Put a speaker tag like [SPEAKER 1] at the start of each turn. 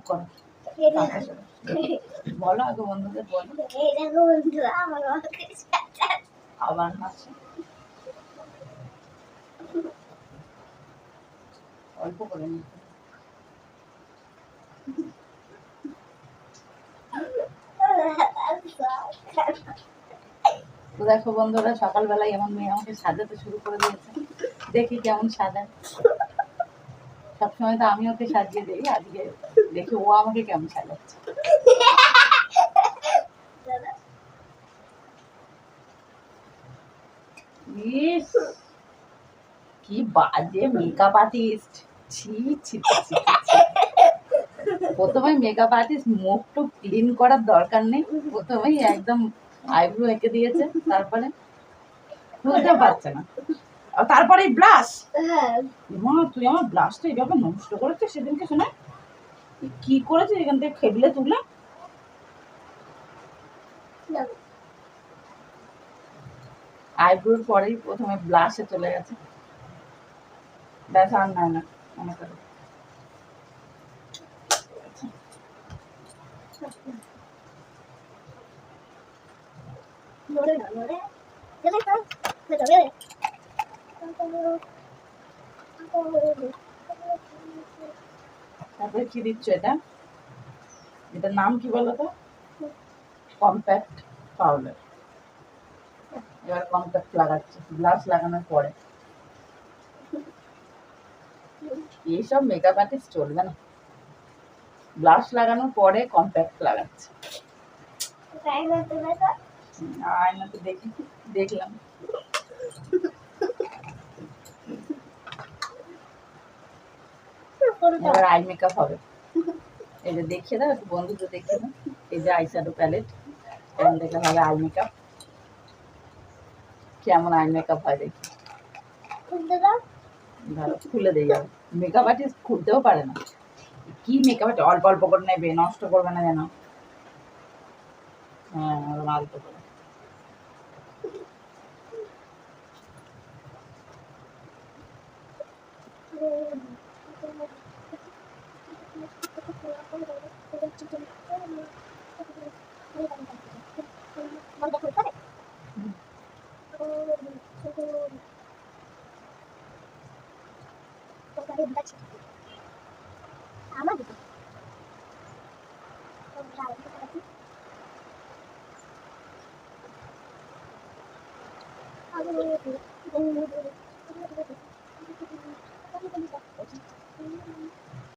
[SPEAKER 1] করো বলো আগে বন্ধুদের বলো আবার হাসছে অল্প করে নিতে তো দেখো বন্ধুরা সকালবেলায় এমন মেয়ে আমাকে সাজাতে শুরু করে দিয়েছে দেখি কেমন সাজায় সবসময় তো আমি ওকে সাজিয়ে দিই আজকে দেখি ও আমাকে কেমন সাজাচ্ছে ইস কি বাজে মেকআপ আর্টিস্ট ছি ছি ছি প্রথমে মেকআপ আর্টিস্ট মুখটু ক্লিন করার দরকার নেই প্রথমেই একদম আইব্রো এঁকে দিয়েছে তারপরে খুলতে পারছে না তারপরে ব্লাশ মা তুই আমার ব্লাশটা এইভাবে নষ্ট করেছিস সেদিনকে শুনে কি করেছিস এখান থেকে খেবলে তুলে আইব্রোর পরেই প্রথমে ব্লাশে চলে গেছে ব্যাস আর না না মনে করো তারপরে কি দিচ্ছ এটা এটার নাম কি বলো তো কম্প্যাক্ট পাউডার এবার কম্প্যাক্ট লাগাচ্ছে ব্লাশ লাগানোর পরে এইসব মেকআপ আর্টিস্ট চলবে না ব্লাশ লাগানোর পরে কম্প্যাক্ট লাগাচ্ছে আয়নাতে দেখি দেখলাম এবার আই মেকআপ হবে এই যে দেখিয়ে দাও একটু বন্ধুদের দেখিয়ে দাও এই যে আই শ্যাডো প্যালেট এখন দেখলাম হবে আই মেকআপ কেমন আই মেকআপ হয় দেখি ধরো খুলে দিয়ে যাবে মেকআপ আর্টিস্ট খুলতেও পারে না কি মেকআপ আর্টিস্ট অল্প অল্প করে নেবে নষ্ট করবে না যেন হ্যাঁ অল্প করে